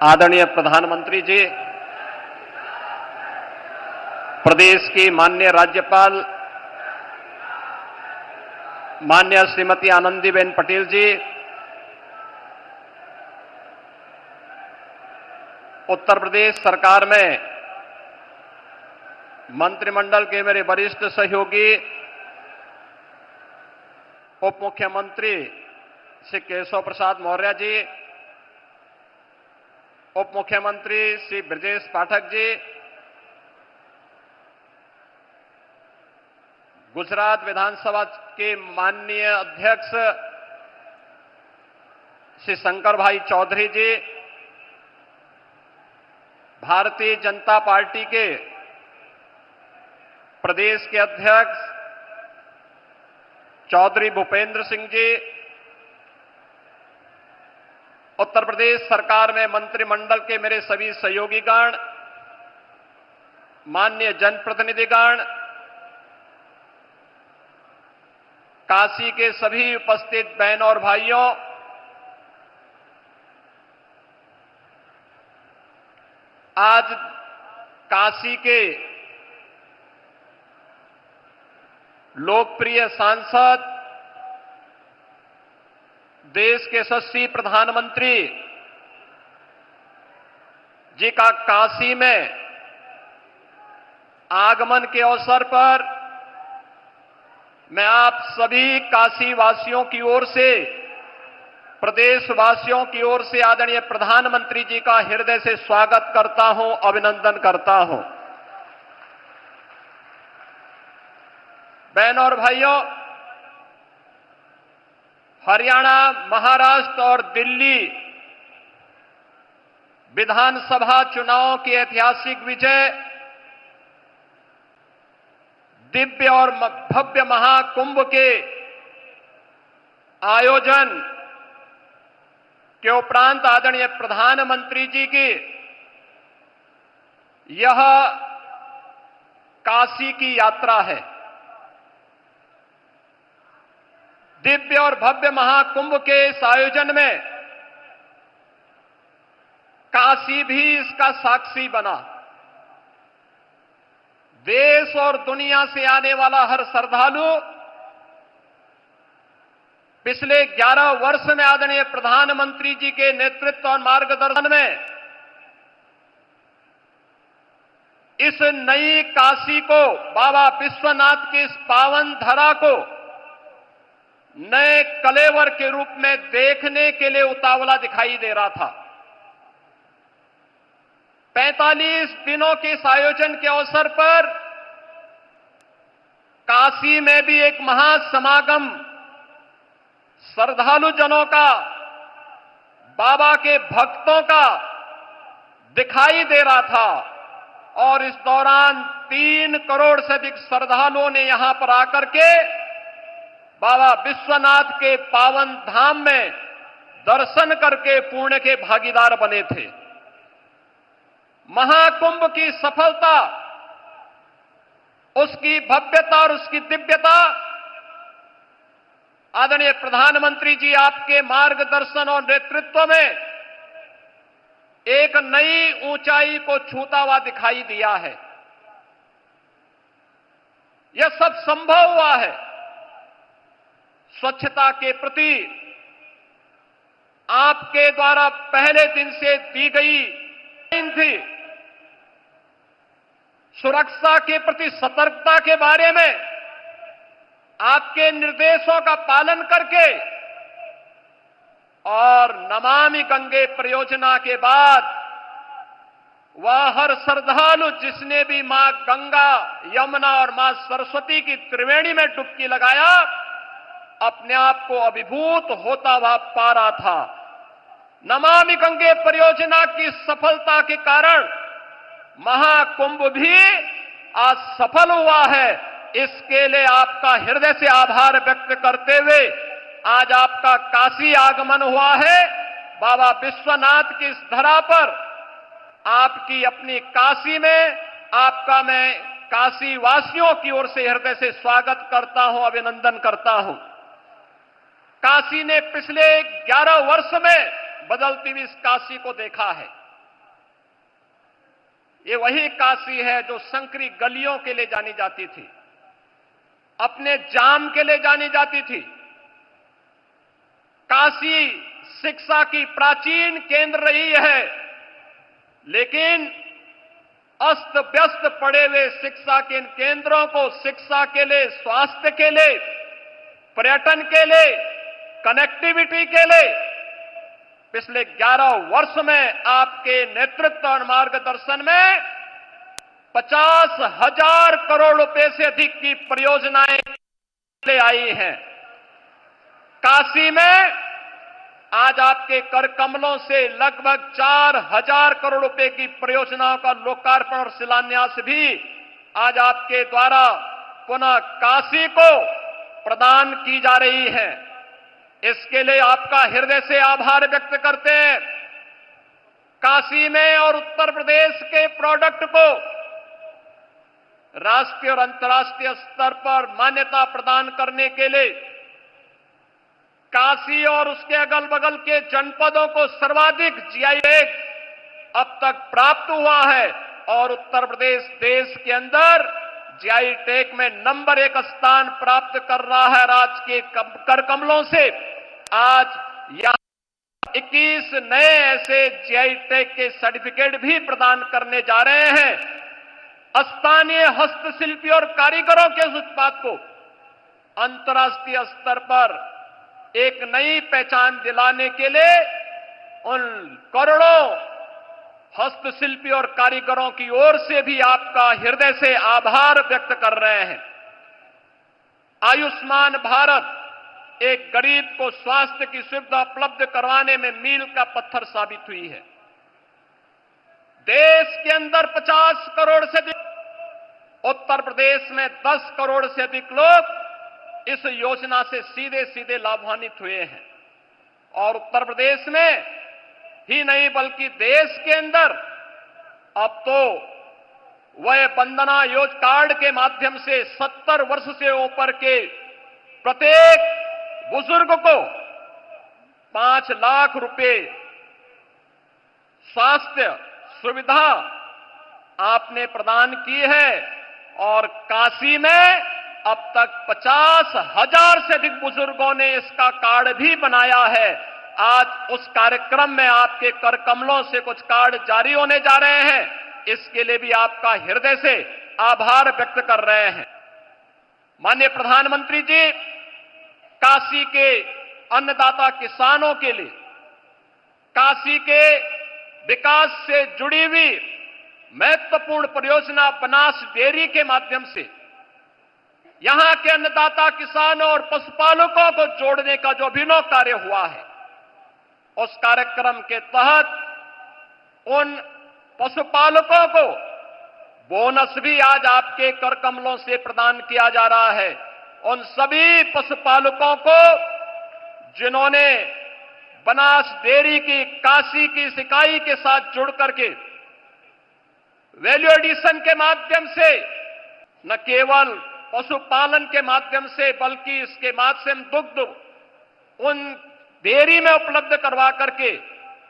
आदरणीय प्रधानमंत्री जी, प्रदेश की माननीय राज्यपाल माननीय श्रीमती आनंदीबेन पटेल जी, उत्तर प्रदेश सरकार में मंत्रिमंडल के मेरे वरिष्ठ सहयोगी उप मुख्यमंत्री श्री केशव प्रसाद मौर्य जी, उप मुख्यमंत्री श्री ब्रजेश पाठक जी, गुजरात विधानसभा के माननीय अध्यक्ष श्री शंकर भाई चौधरी जी, भारतीय जनता पार्टी के प्रदेश के अध्यक्ष चौधरी भूपेंद्र सिंह जी, उत्तर प्रदेश सरकार में मंत्रिमंडल के मेरे सभी सहयोगीगण, माननीय जनप्रतिनिधिगण, काशी के सभी उपस्थित बहनों और भाइयों, आज काशी के लोकप्रिय सांसद, देश के यशस्वी प्रधानमंत्री जी का काशी में आगमन के अवसर पर मैं आप सभी काशी वासियों की ओर से, प्रदेशवासियों की ओर से आदरणीय प्रधानमंत्री जी का हृदय से स्वागत करता हूं, अभिनंदन करता हूं। बहनों और भाइयों, हरियाणा, महाराष्ट्र और दिल्ली विधानसभा चुनावों की ऐतिहासिक विजय, दिव्य और भव्य महाकुंभ के आयोजन के उपरांत आदरणीय प्रधानमंत्री जी की यह काशी की यात्रा है। दिव्य और भव्य महाकुंभ के इस आयोजन में काशी भी इसका साक्षी बना। देश और दुनिया से आने वाला हर श्रद्धालु पिछले 11 वर्ष में आदरणीय प्रधानमंत्री जी के नेतृत्व और मार्गदर्शन में इस नई काशी को, बाबा विश्वनाथ की इस पावन धरा को नए कलेवर के रूप में देखने के लिए उतावला दिखाई दे रहा था। 45 दिनों के इस आयोजन के अवसर पर काशी में भी एक महासमागम श्रद्धालु जनों का, बाबा के भक्तों का दिखाई दे रहा था और इस दौरान 3 करोड़ से अधिक श्रद्धालुओं ने यहां पर आकर के बाबा विश्वनाथ के पावन धाम में दर्शन करके पुण्य के भागीदार बने थे। महाकुंभ की सफलता, उसकी भव्यता और उसकी दिव्यता आदरणीय प्रधानमंत्री जी आपके मार्गदर्शन और नेतृत्व में एक नई ऊंचाई को छूता हुआ दिखाई दिया है। यह सब संभव हुआ है स्वच्छता के प्रति आपके द्वारा पहले दिन से दी गई थी, सुरक्षा के प्रति सतर्कता के बारे में आपके निर्देशों का पालन करके और नमामि गंगे परियोजना के बाद वह हर श्रद्धालु जिसने भी मां गंगा, यमुना और मां सरस्वती की त्रिवेणी में डुबकी लगाया, अपने आप को अभिभूत होता हुआ पा रहा था। नमामि गंगे परियोजना की सफलता के कारण महाकुंभ भी आज सफल हुआ है। इसके लिए आपका हृदय से आभार व्यक्त करते हुए आज आपका काशी आगमन हुआ है। बाबा विश्वनाथ की इस धरा पर आपकी अपनी काशी में आपका मैं काशी वासियों की ओर से हृदय से स्वागत करता हूं, अभिनंदन करता हूं। काशी ने पिछले 11 वर्ष में बदलती हुई इस काशी को देखा है। ये वही काशी है जो संकरी गलियों के लिए जानी जाती थी, अपने जाम के लिए जानी जाती थी। काशी शिक्षा की प्राचीन केंद्र रही है, लेकिन अस्त व्यस्त पड़े हुए शिक्षा के इन केंद्रों को शिक्षा के लिए, स्वास्थ्य के लिए, पर्यटन के लिए, कनेक्टिविटी के लिए पिछले 11 वर्ष में आपके नेतृत्व और मार्गदर्शन में 50,000 करोड़ रुपए से अधिक की परियोजनाएं ले आई हैं। काशी में आज आपके कर कमलों से लगभग 4,000 करोड़ रुपए की परियोजनाओं का लोकार्पण और शिलान्यास भी आज आपके द्वारा पुनः काशी को प्रदान की जा रही है। इसके लिए आपका हृदय से आभार व्यक्त करते हैं। काशी में और उत्तर प्रदेश के प्रोडक्ट को राष्ट्रीय और अंतर्राष्ट्रीय स्तर पर मान्यता प्रदान करने के लिए काशी और उसके अगल बगल के जनपदों को सर्वाधिक जीआई टैग अब तक प्राप्त हुआ है और उत्तर प्रदेश देश के अंदर जीआई टैग में नंबर 1 स्थान प्राप्त कर रहा है। राज्य के कर कमलों से आज यहां 21 नए ऐसे जीआई टैग के सर्टिफिकेट भी प्रदान करने जा रहे हैं। स्थानीय हस्तशिल्पी और कारीगरों के उस उत्पाद को अंतर्राष्ट्रीय स्तर पर एक नई पहचान दिलाने के लिए उन करोड़ों हस्तशिल्पी और कारीगरों की ओर से भी आपका हृदय से आभार व्यक्त कर रहे हैं। आयुष्मान भारत एक गरीब को स्वास्थ्य की सुविधा उपलब्ध करवाने में मील का पत्थर साबित हुई है। देश के अंदर 50 करोड़ से अधिक, उत्तर प्रदेश में 10 करोड़ से अधिक लोग इस योजना से सीधे सीधे लाभान्वित हुए हैं और उत्तर प्रदेश में ही नहीं बल्कि देश के अंदर अब तो वह वंदना योजना कार्ड के माध्यम से 70 वर्ष से ऊपर के प्रत्येक बुजुर्ग को 5 लाख रुपए स्वास्थ्य सुविधा आपने प्रदान की है और काशी में अब तक 50,000 से अधिक बुजुर्गों ने इसका कार्ड भी बनाया है। आज उस कार्यक्रम में आपके कर कमलों से कुछ कार्ड जारी होने जा रहे हैं। इसके लिए भी आपका हृदय से आभार व्यक्त कर रहे हैं। माननीय प्रधानमंत्री जी, काशी के अन्नदाता किसानों के लिए काशी के विकास से जुड़ी हुई महत्वपूर्ण परियोजना बनास डेयरी के माध्यम से यहां के अन्नदाता किसानों और पशुपालकों को जोड़ने का जो अभिनव कार्य हुआ है, उस कार्यक्रम के तहत उन पशुपालकों को बोनस भी आज आपके कर कमलों से प्रदान किया जा रहा है। उन सभी पशुपालकों को जिन्होंने बनास डेयरी की काशी की इकाई के साथ जुड़ करके वैल्यू एडिशन के माध्यम से न केवल पशुपालन के माध्यम से बल्कि इसके माध्यम दुग्ध उन डेयरी में उपलब्ध करवा करके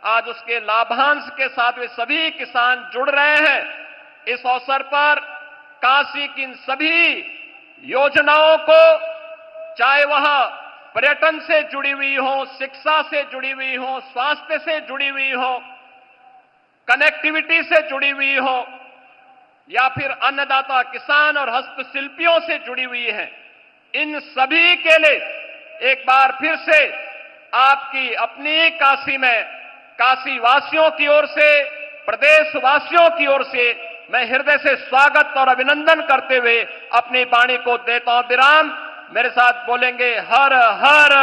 आज उसके लाभांश के साथ वे सभी किसान जुड़ रहे हैं। इस अवसर पर काशी की इन सभी योजनाओं को, चाहे वह पर्यटन से जुड़ी हुई हो, शिक्षा से जुड़ी हुई हो, स्वास्थ्य से जुड़ी हुई हो, कनेक्टिविटी से जुड़ी हुई हो या फिर अन्नदाता किसान और हस्तशिल्पियों से जुड़ी हुई है, इन सभी के लिए एक बार फिर से आपकी अपनी काशी में काशी वासियों की ओर से, प्रदेशवासियों की ओर से मैं हृदय से स्वागत और अभिनंदन करते हुए अपनी वाणी को देता हूं विराम। मेरे साथ बोलेंगे हर हर